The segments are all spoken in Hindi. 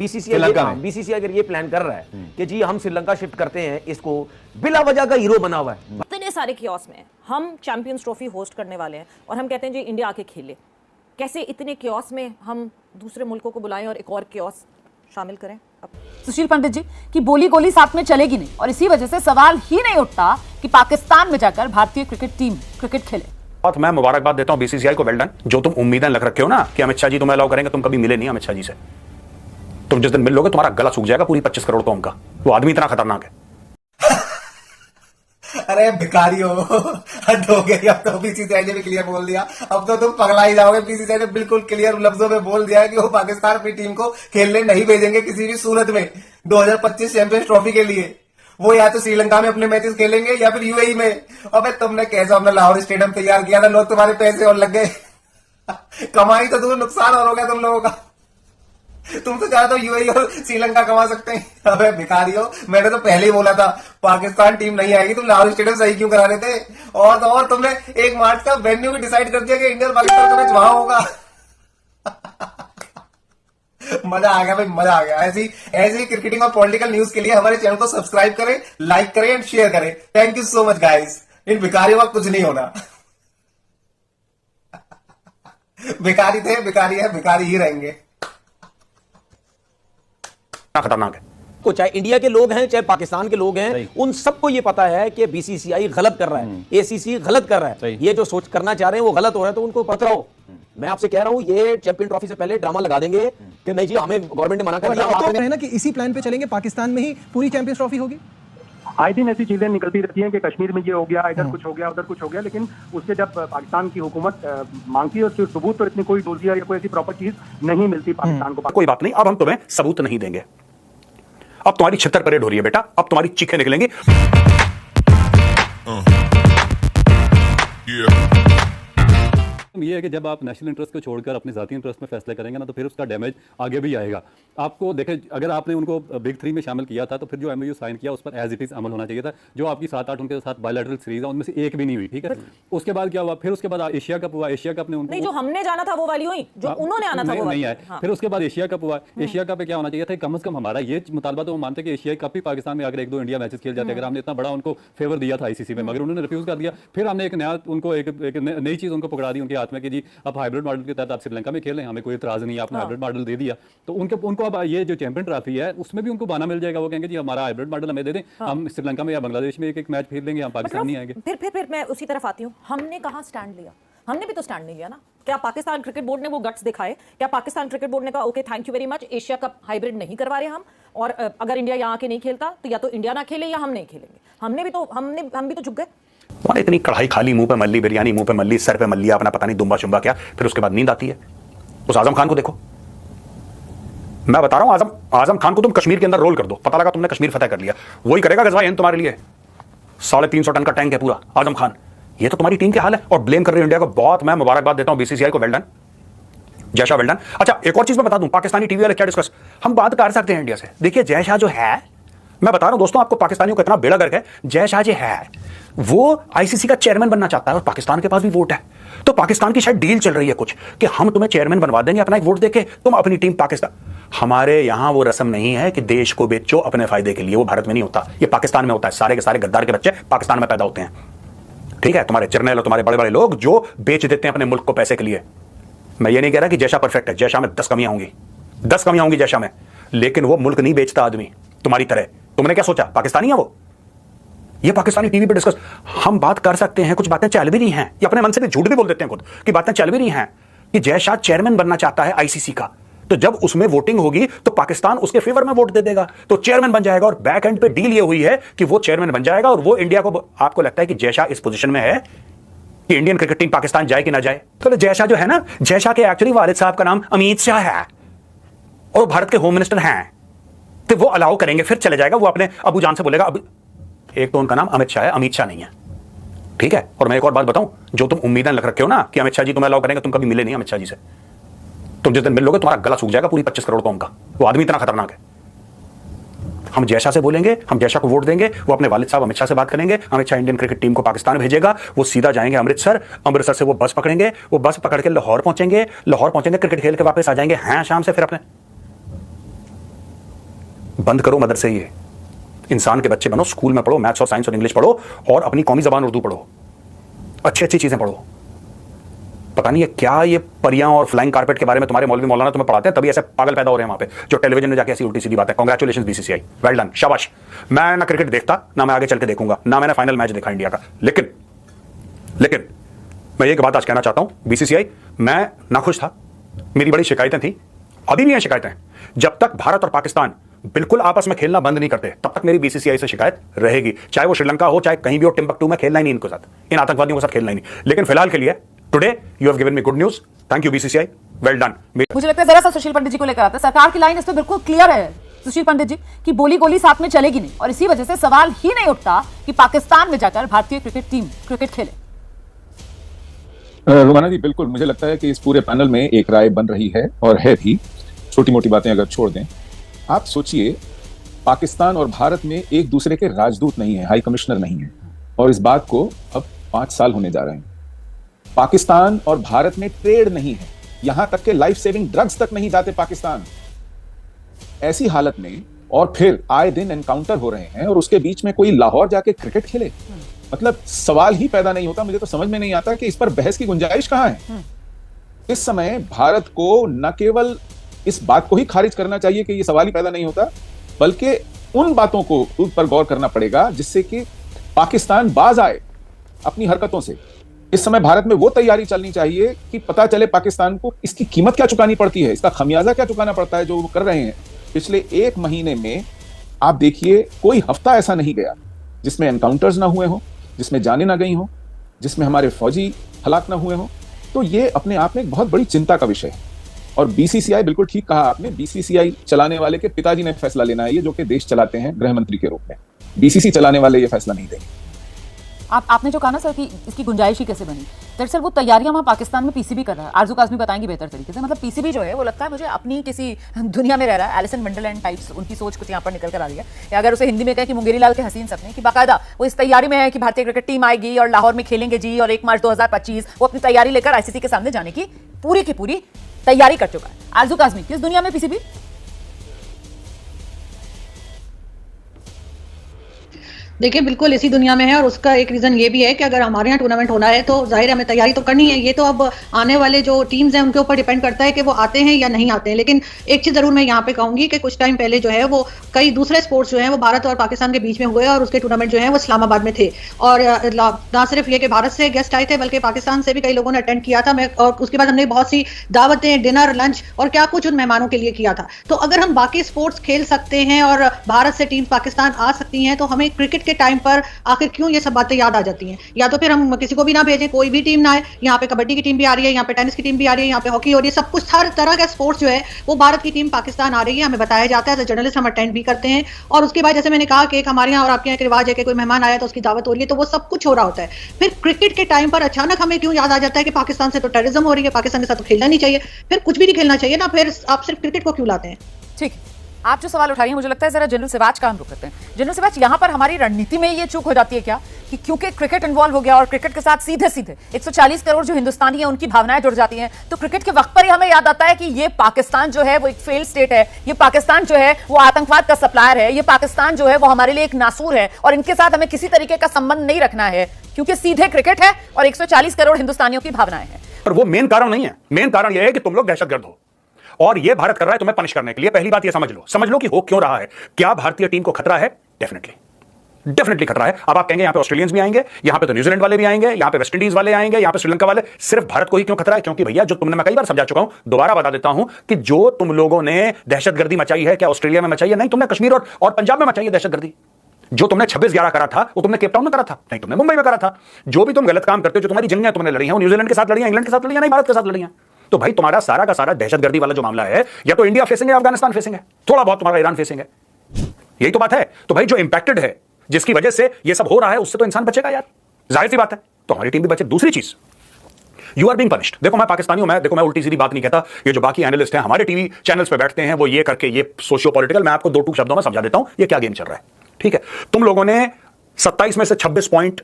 बीसीसीआई अगर ये प्लान कर रहा है कि जी हम श्रीलंका शिफ्ट करते हैं, इसको बिला वजह का हीरो बना हुआ है। इतने सारे कियोस में हम चैंपियंस ट्रॉफी होस्ट करने वाले हैं और हम कहते हैं जी इंडिया आके खेले। कैसे इतने कियोस में हम दूसरे मुल्कों को बुलाएं और एक और कियोस शामिल करें? सुशील पंडित जी की बोली गोली साथ में चलेगी नहीं, और इसी वजह से सवाल ही नहीं उठता कि पाकिस्तान में जाकर भारतीय क्रिकेट टीम क्रिकेट खेले। और मैं मुबारकबाद देता हूं बीसीसीआई को, वेल डन। जो तुम उम्मीदें लग रखे हो ना कि अमित शाह जी तुम्हें अलाउ करेंगे, तुम कभी मिले नहीं अमित शाह जी से। तुम जिस दिन मिल लोगे तुम्हारा गला सूख जाएगा पूरी 25 करोड़ कौम का। वो आदमी इतना खतरनाक है। अरे भिखारी हो, हद हो गई। अब तो बीसीसीआई ने भी क्लियर बोल दिया, अब तो तुम पगला ही जाओगे। बीसीसीआई ने बिल्कुल क्लियर लफ्जों में बोल दिया है कि वो पाकिस्तान की टीम को खेलने नहीं भेजेंगे किसी भी सूरत में 2025 चैंपियंस ट्रॉफी के लिए। वो या तो श्रीलंका में अपने मैचेस खेलेंगे या फिर यूएई में। अबे तुमने कैसा अपना लाहौर स्टेडियम तैयार किया ना, लोग तुम्हारे पैसे और लग गए। कमाई तो दूर, नुकसान और हो गया तुम लोगों का। तुम तो चाहते हो यूएई और श्रीलंका कमा सकते हैं। अबे भिखारी हो, मैंने तो पहले ही बोला था पाकिस्तान टीम नहीं आएगी, तुम लाहौर स्टेडियम सही क्यों करा रहे थे? और तो और तुमने 1 मार्च का वेन्यू भी डिसाइड कर दिया कि इंडिया पाकिस्तान का मैच वहां होगा। मजा आ गया भाई, मजा आ गया। ऐसी क्रिकेटिंग और पॉलिटिकल न्यूज के लिए हमारे चैनल को सब्सक्राइब करें, लाइक करें एंड शेयर करें। Thank you so much guys. इन भिखारियों का कुछ नहीं होना। भिखारी थे, भिखारी है, भिखारी ही रहेंगे। खतरनाक है। को चाहे इंडिया के लोग हैं चाहे पाकिस्तान के लोग हैं, उन सबको ये पता है कि बीसीसीआई गलत कर रहा है, एसीसी गलत कर रहा है। ये जो सोच करना चाह रहे हैं वो गलत हो रहा है, तो उनको पकड़ाओ। मैं आपसे कह रहा हूं ये चैंपियन ट्रॉफी से पहले ड्रामा लगा देंगे कि नहीं जी हमें गवर्नमेंट ने मना कर दिया। आप है ना कि इसी प्लान पे चलेंगे, पाकिस्तान में ही पूरी चैंपियंस ट्रॉफी होगी। आए दिन ऐसी चीजें निकलती रहती हैं कि कश्मीर में ये हो गया, इधर कुछ हो गया, उधर कुछ हो गया, लेकिन उससे जब पाकिस्तान की हुकूमत मांगती है उसके सबूत और इतनी कोई डोजिया या कोई ऐसी प्रॉपर चीज नहीं मिलती पाकिस्तान को। कोई बात नहीं, अब हम तुम्हें सबूत नहीं देंगे। अब तुम्हारी छितर परेड हो रही है बेटा, अब तुम्हारी चीखें निकलेंगी। ये है कि जब आप नेशनल इंटरेस्ट को छोड़कर अपने जाती इंटरेस्ट में फैसले करेंगे ना, तो फिर उसका डैमेज आगे भी आएगा। आपको देखें, अगर आपने उनको बिग 3 में शामिल किया था तो फिर जो एमओयू साइन किया उस पर एज इट इज अमल होना चाहिए था। जो आपकी 7-8 उनके साथ बायलैटरल सीरीज है उनमें से एक भी नहीं हुई, ठीक है। उसके बाद क्या हुआ, फिर उसके बाद एशिया कप हुआ। एशिया कप ने उनको नहीं, जो हमने जाना था वो वाली हुई, जो उन्होंने आना था वो नहीं आए। फिर उसके बाद एशिया कप हुआ। एशिया कप में क्या होना चाहिए था, कम से कम हमारा ये मुतालबा तो वो मानते कि एशिया कप ही पाकिस्तान में अगर 1-2 इंडिया मैचेस खेल जाते, अगर हमने इतना बड़ा उनको फेवर दिया था आईसीसी में, मगर उन्होंने रिफ्यूज कर दिया। फिर हमने एक नया उनको एक नई चीज उनको पकड़ा दी उनके हाथ में कि जी अब हाइब्रिड मॉडल के तहत आप श्रीलंका में खेलें, हमें कोई इतराज नहीं है, आपने हाइब्रिड मॉडल दे दिया। तो उनको अब ये जो चैंपियन ट्रॉफी है उसमें भी उनको बहाना मिल जाएगा। वो कहेंगे जी हमारा हाइब्रिड मॉडल हमें दे दें, हम श्रीलंका में या बांग्लादेश में एक मैच खेल लेंगे, हम पाकिस्तान नहीं आएंगे। फिर मैं उसी तरफ आती हूँ, हमने कहाँ स्टैंड लिया? हमने भी तो स्टैंड नहीं लिया ना। क्या पाकिस्तान क्रिकेट बोर्ड ने वो गट्स दिखाए? क्या पाकिस्तान क्रिकेट बोर्ड ने कहा okay thank you very much, Asia cup hybrid नहीं करवा रहे हम, और अगर इंडिया यहाँ आके नहीं खेलता तो या तो इंडिया ना खेले या हम नहीं खेलेंगे? हम भी तो झुक गए। तुम्हारे इतनी कढ़ाई खाली, मुंह पे मल्ली, बिरयानी मुंह पे मल्ली, सर पे मल्लिया, अपना पता नहीं दुम्बा शुम्बा क्या, फिर उसके बाद नींद आती है। उस आजम खान को देखो, मैं बता रहा हूं, आजम खान को तुम कश्मीर के अंदर रोल कर दो, पता लगा तुमने कश्मीर फतेह कर लिया, वही करेगा गजवा हिंद तुम्हारे लिए। 350 टन का टैंक है पूरा आजम खान। ये तो तुम्हारी टीम के हाल है, और ब्लेम कर रहे हो इंडिया को। बहुत मैं मुबारकबाद देता हूं बीसीसीआई को, well done, Jay Shah, well done. अच्छा, एक और चीज मैं बता दूं, पाकिस्तानी टीवी वाले क्या डिस्कस हम बात कर सकते हैं इंडिया से। देखिए जय शाह जो है, मैं बता रहा हूं दोस्तों आपको, पाकिस्तानियों का इतना बेड़ा गर्क है। जय शाह जो है वो आईसीसी का चेयरमैन बनना चाहता है, और पाकिस्तान के पास भी वोट है। तो पाकिस्तान की शायद डील चल रही है कुछ कि हम तुम्हें चेयरमैन बनवा देंगे, अपना एक वोट देके तुम अपनी टीम पाकिस्तान। हमारे यहां वो रस्म नहीं है कि देश को बेचो अपने फायदे के लिए, वो भारत में नहीं होता, ये पाकिस्तान में होता है। सारे के सारे गद्दार के बच्चे पाकिस्तान में पैदा होते हैं, ठीक है। तुम्हारे जर्नल और तुम्हारे बड़े बड़े लोग जो बेच देते हैं अपने मुल्क को पैसे के लिए। मैं ये नहीं कह रहा कि जैशा परफेक्ट है, जैशा में 10 कमियां होंगी जैशा में, लेकिन वो मुल्क नहीं बेचता आदमी तुम्हारी तरह। तुमने क्या सोचा पाकिस्तानी है वो? ये पाकिस्तानी टीवी पे डिस्कस हम बात कर सकते हैं, कुछ बातें चल भी रही हैं, ये अपने मन से भी झूठ भी बोल देते हैं खुद कि बातें चल भी रही हैं कि जय शाह चेयरमैन बनना चाहता है आईसीसी का। तो जब उसमें वोटिंग होगी तो पाकिस्तान उसके फेवर में वोट दे देगा, तो चेयरमैन बन जाएगा। और बैक एंड पे डील ये हुई है कि वो चेयरमैन बन जाएगा, और वो इंडिया को, आपको लगता है कि जय शाह इस पोजीशन में है कि इंडियन क्रिकेट टीम पाकिस्तान जाए कि ना जाए? तो जय शाह जो है ना, जय शाह के एक्चुअली वालिद साहब का नाम अमित शाह है और भारत के होम मिनिस्टर हैं, तो वो अलाउ करेंगे, फिर चले जाएगा। वो अपने अबू जान से बोलेगा, अब एक तो उनका नाम अमित शाह है, अमित शाह नहीं है, ठीक है। और मैं एक और बात बताऊं, जो तुम उम्मीदें लग रखे हो ना कि अमित शाह जी तुम्हें अलाउ करेंगे, तुम कभी मिले नहीं अमित शाह जी से। तुम जिस दिन मिल लोगे तुम्हारा गला सूख जाएगा पूरी 25 करोड़ कौम का। वो आदमी इतना खतरनाक है। हम जय शाह से बोलेंगे, हम जय शाह को वोट देंगे, वो अपने वालिद साहब अमित शाह से बात करेंगे, Amit Shah Indian cricket team को पाकिस्तान भेजेगा, वो सीधा जाएंगे अमृतसर, अमृतसर से वो बस पकड़ेंगे, वो बस पकड़ के लाहौर पहुंचेंगे, क्रिकेट खेल के वापस आ जाएंगे हैं शाम से, फिर अपने बंद करो मदरसे, ये इंसान के बच्चे बनो, स्कूल में पढ़ो, मैथ्स और साइंस और इंग्लिश पढ़ो, और अपनी कौमी जबान उर्दू पढ़ो, अच्छी अच्छी चीजें पढ़ो। पता नहीं है क्या ये परियां और फ्लाइंग कारपेट के बारे में तुम्हारे मौलवी मौलाना तुम्हें पढ़ाते हैं, तभी ऐसे पागल पैदा हो रहे हैं वहां पे, जो टेलीविजन में जाके ऐसी उल्टी सीधी बात है। कांग्रेचुलेशंस बीसीसीआई, वेल डन, शाबाश। मैं ना क्रिकेट देखता, ना मैं आगे चल के देखूंगा, ना मैंने फाइनल मैच देखा इंडिया का, लेकिन मैं एक बात आज कहना चाहता हूं, बीसीसीआई, मैं नाखुश था, मेरी बड़ी शिकायतें थी, अभी भी हैं शिकायतें। जब तक भारत और पाकिस्तान बिल्कुल आपस में खेलना बंद नहीं करते, तब तक मेरी बीसीसीआई से शिकायत रहेगी, चाहे वो श्रीलंका हो, चाहे कहीं भी हो, टिम्बकटू में खेलना ही नहीं इनके साथ, इन आतंकवादियों के साथ खेलना ही नहीं। लेकिन फिलहाल के लिए today you have given me good news, thank you BCCI, well done. मुझे लगता है जरा सा सुशील पंडित जी को लेकर आते हैं। सरकार की लाइन इस पे बिल्कुल क्लियर है सुशील पंडित जी कि बोली गोली साथ में चलेगी नहीं, और इसी वजह से सवाल ही नहीं उठता कि पाकिस्तान में जाकर भारतीय क्रिकेट टीम क्रिकेट खेले। रुमाना जी, बिल्कुल मुझे लगता है कि इस पूरे पैनल में एक राय बन रही है, और है भी। छोटी मोटी बातें अगर छोड़ दें, आप सोचिए, पाकिस्तान और भारत में एक दूसरे के राजदूत नहीं है, हाई कमिश्नर नहीं है, और इस बात को अब 5 साल होने जा रहे हैं। पाकिस्तान और भारत में ट्रेड नहीं है, यहां तक के लाइफ सेविंग ड्रग्स तक नहीं जाते पाकिस्तान। ऐसी हालत में और फिर आए दिन एनकाउंटर हो रहे हैं, और उसके बीच में कोई लाहौर जाके क्रिकेट खेले, मतलब सवाल ही पैदा नहीं होता। मुझे तो समझ में नहीं आता कि इस पर बहस की गुंजाइश कहां है। इस समय भारत को न केवल इस बात को ही खारिज करना चाहिए कि यह सवाल ही पैदा नहीं होता, बल्कि उन बातों को उन पर गौर करना पड़ेगा जिससे कि पाकिस्तान बाज आए अपनी हरकतों से। इस समय भारत में वो तैयारी चलनी चाहिए कि पता चले पाकिस्तान को इसकी कीमत क्या चुकानी पड़ती है, इसका खमियाजा क्या चुकाना पड़ता है जो वो कर रहे हैं। पिछले 1 महीने में आप देखिए, कोई हफ्ता ऐसा नहीं गया जिसमें एनकाउंटर्स ना हुए हों, जिसमें जाने ना गई हों, जिसमें हमारे फौजी हलाक ना हुए हों। तो ये अपने आप में एक बहुत बड़ी चिंता का विषय है। और बीसीसीआई, बिल्कुल ठीक कहा आपने, बीसीसीआई चलाने वाले के पिताजी ने फैसला लेना है, ये जो कि देश चलाते हैं गृह मंत्री के रूप में। बीसीसी चलाने वाले ये फैसला नहीं देंगे। आपने जो कहा ना सर कि इसकी गुंजाइश ही कैसे बनी, दरअसल वो तैयारियां वहां पाकिस्तान में पीसीबी कर रहा है। आरजू काज़मी बताएंगी बेहतर तरीके से। मतलब पीसीबी जो है वो लगता है मुझे अपनी किसी दुनिया में रह रहा है, एलिसन वंडरलैंड टाइप्स उनकी सोच कुछ यहाँ पर निकल कर आ रही है। या अगर उसे हिंदी में कहें कि मुंगेरी लाल के हसीन सपने, कि बाकायदा वो इस तैयारी में है कि भारतीय क्रिकेट टीम आएगी और लाहौर में खेलेंगे जी, और 1 मार्च 2025 वो अपनी तैयारी लेकर आईसीसी के सामने जाने की पूरी तैयारी कर चुका है। आरजू काज़मी, किस दुनिया में पीसीबी? देखिए, बिल्कुल इसी दुनिया में है, और उसका एक रीजन ये भी है कि अगर हमारे यहाँ टूर्नामेंट होना है तो जाहिर है हमें तैयारी तो करनी है। ये तो अब आने वाले जो टीम्स हैं उनके ऊपर डिपेंड करता है कि वो आते हैं या नहीं आते हैं। लेकिन एक चीज जरूर मैं यहाँ पे कहूंगी कि कुछ टाइम पहले जो है वो कई दूसरे स्पोर्ट्स जो है वो भारत और पाकिस्तान के बीच में हुए, और उसके टूर्नामेंट जो है वो इस्लामाबाद में थे। और ना सिर्फ ये कि भारत से गेस्ट आए थे, बल्कि पाकिस्तान से भी कई लोगों ने अटेंड किया था। और उसके बाद हमने बहुत सी दावतें, डिनर, लंच और क्या कुछ उन मेहमानों के लिए किया था। तो अगर हम बाकी स्पोर्ट्स खेल सकते हैं और भारत से टीम पाकिस्तान आ सकती हैं, तो हमें क्रिकेट के टाइम पर आखिर क्यों ये सब बातें याद आ जाती हैं? या तो फिर हम किसी को भी ना भेजें, कोई भी टीम ना आए। यहाँ पे कबड्डी की टीम भी आ रही है, यहाँ पे टेनिस की टीम भी आ रही है, यहाँ पे हॉकी हो रही है, सब कुछ हर तरह का स्पोर्ट्स जो है वो भारत की टीम पाकिस्तान आ रही है, हमें बताया जाता है। जर्नलिस्ट हम अटेंड भी करते हैं, और उसके बाद जैसे मैंने कहा कि एक हमारे यहाँ और आपके यहाँ एक रिवाज है कि कोई मेहमान आया तो उसकी दावत हो रही है, तो वो सब कुछ हो रहा होता है। फिर क्रिकेट के टाइम पर अचानक हमें क्यों याद आ जाता है कि पाकिस्तान से तो टेररिज्म हो रही है, पाकिस्तान के साथ तो खेलना नहीं चाहिए, फिर कुछ भी नहीं खेलना चाहिए ना, फिर आप सिर्फ क्रिकेट को क्यों लाते हैं? ठीक, आप जो सवाल उठा रही हैं, मुझे लगता है जरा जनरल सिवाच का हम रुक करते हैं। जनरल सिवाच, यहाँ पर हमारी रणनीति में ये चूक हो जाती है क्या कि क्योंकि क्रिकेट इन्वॉल्व हो गया और क्रिकेट के साथ सीधे 140 करोड़ जो हिंदुस्तानी है उनकी भावनाएं जुड़ जाती हैं, तो क्रिकेट के वक्त पर ही हमें याद आता है कि ये पाकिस्तान जो है वो एक फेल स्टेट है, ये पाकिस्तान जो है वो आतंकवाद का सप्लायर है, ये पाकिस्तान जो है वो हमारे लिए एक नासूर है, और इनके साथ हमें किसी तरीके का संबंध नहीं रखना है, क्योंकि सीधे क्रिकेट है और 140 करोड़ हिंदुस्तानियों की भावनाएं हैं। पर वो मेन कारण नहीं है। मेन कारण यह है कि तुम लोग दहशतगर्द हो, और ये भारत कर रहा है तुम्हें पनिश करने के लिए। पहली बात ये समझ लो कि हो क्यों रहा है। क्या भारतीय टीम को खतरा है? डेफिनेटली खतरा है। अब आप कहेंगे यहां पे ऑस्ट्रेलियंस भी आएंगे, यहां पे तो न्यूजीलैंड वाले भी आएंगे, यहां पे वेस्ट इंडीज वाले आएंगे, यहां पे श्रीलंका वाले। सिर्फ भारत को ही क्यों खतरा है? क्योंकि भैया, जो तुमने, मैं कई बार समझा चुका हूं, दोबारा बता देता हूं कि जो तुम लोगों ने दहशतगर्दी मचाई है, क्या ऑस्ट्रेलिया में मचाई है? नहीं, तुमने कश्मीर और पंजाब में मचाई है दहशतगर्दी। जो तुमने 26/11 करा था वो तुमने केप टाउन में करा था, नहीं तुमने मुंबई में करा था। जो भी तुम गलत काम करते हो, जो तुम्हारी जंगें तुमने लड़ी हैं, वो न्यूजीलैंड के साथ लड़ी हैं, इंग्लैंड के साथ लड़ी हैं, नहीं भारत के साथ लड़ी हैं। तो भाई तुम्हारा सारा का सारा दहशतगर्दी वाला जो मामला है, या तो इंडिया फेसिंग है, अफगानिस्तान फेसिंग है, थोड़ा बहुत तुम्हारा ईरान फेसिंग है, यही तो बात है। तो भाई जो इंपैक्टेड है, जिसकी वजह से ये सब हो रहा है, उससे तो इंसान बचेगा यार, जाहिर सी बात है। तो हमारी टीम भी बचे। दूसरी चीज, यू आर बीइंग पनिश्ड। देखो, मैं पाकिस्तानी हूं, मैं उल्टी सीधी बात नहीं कहता। ये जो बाकी एनालिस्ट हैं, हमारे टीवी चैनल्स पे बैठते हैं, वो ये करके, ये सोशियो पॉलिटिकल, मैं आपको 2 शब्दों में समझा देता हूं ये क्या गेम चल रहा है, ठीक है? तुम लोगों ने 27 में से 26 पॉइंट,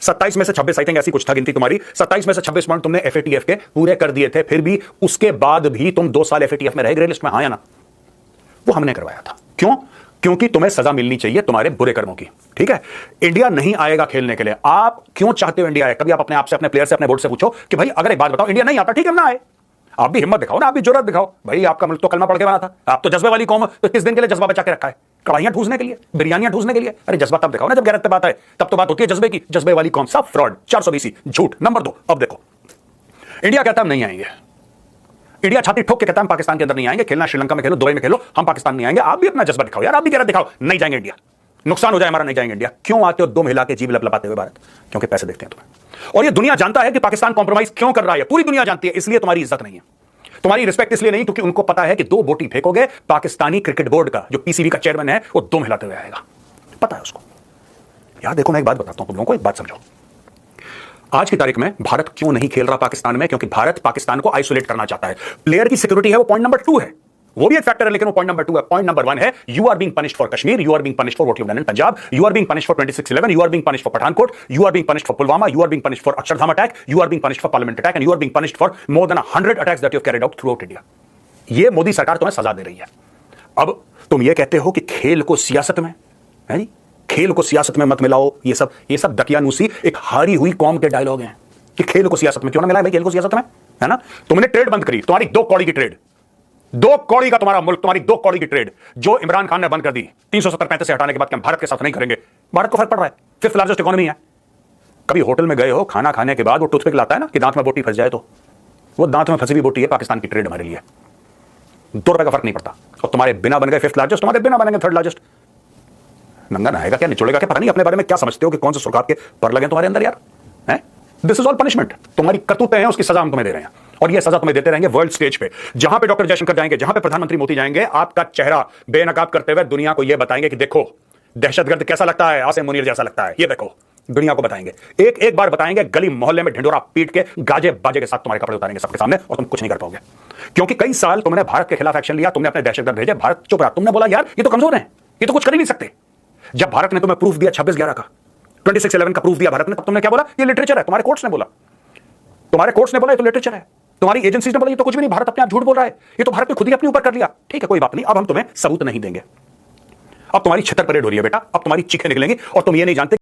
27 में से 26 आई थिंक ऐसी कुछ था गिनती तुम्हारी, 27 में से 26 पॉइंट तुमने एफएटीएफ के पूरे कर दिए थे। फिर भी उसके बाद भी तुम 2 साल एफएटीएफ में रहे, ग्रे लिस्ट में, हाँ या ना? वो हमने करवाया था। क्यों? क्योंकि तुम्हें सजा मिलनी चाहिए तुम्हारे बुरे कर्मों की। ठीक है, इंडिया नहीं आएगा खेलने के लिए। आप क्यों चाहते हो इंडिया आए? कभी आप अपने आप से, अपने प्लेयर से, अपने बोर्ड से पूछो कि भाई अगर एक बात बताओ, इंडिया नहीं आता, ठीक है ना आए। आप भी हिम्मत दिखाओ ना, आप भी जरूरत दिखाओ। भाई आपका मुल्क तो कलमा पढ़ के बना था, आप तो जज्बे वाली कौम, तो किस दिन के लिए जज्बा बचा के रखा है? कढ़ाइयां ठूसने के लिए, बिरयानियां ठूसने के लिए? अरे जज्बा तब दिखाओ ना जब गैरत पे बात है, तब तो बात होती है जज्बे की। जज्बे वाली कौम, सब फ्रॉड, 420 झूठ। नंबर 2, अब देखो, इंडिया कहता हम नहीं आएंगे। इंडिया छाती ठोक के कहता हम पाकिस्तान के अंदर नहीं आएंगे, खेलना श्रीलंका में खेलो, दुबई में खेलो, हम पाकिस्तान नहीं आएंगे। आप भी अपना जज्बा दिखाओ यार, आप भी गैरत दिखाओ, नहीं जाएंगे इंडिया, नुकसान हो जाए हमारा, नहीं जाएंगे इंडिया। क्यों आते हो दो हिला के, जीभ लपलपाते हुए भारत? क्योंकि पैसे देखते हैं तुम्हें, और ये दुनिया जानता है कि पाकिस्तान कॉम्प्रोमाइज क्यों कर रहा है, पूरी दुनिया जानती है। इसलिए तुम्हारी इज्जत नहीं है, तुम्हारी रिस्पेक्ट इसलिए नहीं क्योंकि उनको पता है कि 2 बोटी फेंकोगे, पाकिस्तानी क्रिकेट बोर्ड का जो पीसीबी का चेयरमैन है वो दुम हिलाते हुए आएगा, पता है उसको। यार देखो, मैं एक बात बताता हूं तुम लोगों को, एक बात समझो। आज की तारीख में भारत क्यों नहीं खेल रहा पाकिस्तान में? क्योंकि भारत पाकिस्तान को आइसोलेट करना चाहता है। प्लेयर की सिक्योरिटी है, वो पॉइंट नंबर 2 है, वो भी एक फैक्टर है, लेकिन वो पॉइंट नंबर 2 है। पॉइंट नंबर 1 है, you are being punished for Kashmir, you are being punished for what you have done in Punjab, you are being punished for 26/11, you are being punished for Pathankot, you are being punished for Pulwama, you are being punished for Akshardham attack, you are being punished for parliament attack, and you are being punished for more than 100 attacks that you have carried out through out India. ये मोदी सरकार तुम्हें सजा दे रही है। अब तुम ये कहते हो कि खेल को सियासत में, है जी, खेल को सियासत में मत मिलाओ, ये सब दकियानूसी, एक हारी हुई कौम के डायलॉग हैं कि खेल को सियासत में क्यों ना मिलाए भाई, खेल को सियासत में, है ना। तुमने ट्रेड बंद करी, तुम्हारी 2 कौड़ी की ट्रेड, 2 कौड़ी का तुम्हारा मुल्क, तुम्हारी 2 कौड़ी की ट्रेड जो इमरान खान ने बंद कर दी 370-35 से हटाने के बाद कि हम भारत के साथ नहीं करेंगे। भारत को फर्क पड़ रहा है, 5th लार्जेस्ट इकोनॉमी है। कभी होटल में गए हो, खाना खाने के बाद वो टूथपिक लाता है ना कि दांत में बोटी फंस जाए, तो वो दांत में फंसी हुई बोटी है पाकिस्तान की ट्रेड हमारे लिए। 2 रुपए का फर्क नहीं पड़ता। और तुम्हारे बिना बन गए 5th लार्जेस्ट, तुम्हारे बिना बनेंगे 3rd लार्जेस्ट। नंगा नहाएगा क्या, निचोड़ेगा क्या, पता नहीं अपने बारे में क्या समझते हो कि कौन से सुर्खाब के पर लगे तुम्हारे अंदर यार, हैं? This is all punishment. तुम्हारी करतूतें हैं, उसकी सजा हम तुम्हें दे रहे हैं, और ये सजा तुम्हें देते रहेंगे वर्ल्ड स्टेज पे। जहां पे डॉक्टर जयशंकर जाएंगे, जहां पे प्रधानमंत्री मोदी जाएंगे, आपका चेहरा बेनकाब करते हुए दुनिया को यह बताएंगे कि देखो दहशतगर्द कैसा लगता है, आसिम मुनीर जैसा लगता है, ये देखो दुनिया को बताएंगे। एक बार बताएंगे, गली मोहल्ले में ढिंडोरा पीट के गाजे बाजे के साथ तुम्हारे कपड़े उतारेंगे सबके सामने, और तुम कुछ नहीं कर पाओगे। क्योंकि कई साल तुमने भारत के खिलाफ एक्शन लिया, तुमने अपने दहशतगर्द भेजे, भारत चुप रहा। तुमने बोला यार ये तो कमजोर है, ये तो कुछ कर ही नहीं सकते। जब भारत ने तुम्हें प्रूफ दिया 26/11 का, 26/11 का प्रूफ दिया भारत ने, तब तुमने क्या बोला? ये लिटरेचर है। तुम्हारे कोर्ट्स ने बोला, ये तो लिटरेचर है। तुम्हारी एजेंसीज ने बोला ये तो कुछ भी नहीं, भारत अपने आप झूठ बोल रहा है, ये तो भारत ने खुद ही अपने ऊपर कर लिया। ठीक है, कोई बात नहीं, अब हम तुम्हें सबूत नहीं देंगे। अब तुम्हारी छतर परेड हो रही है बेटा, अब तुम्हारी चीखें निकलेंगी, और तुम ये नहीं जानते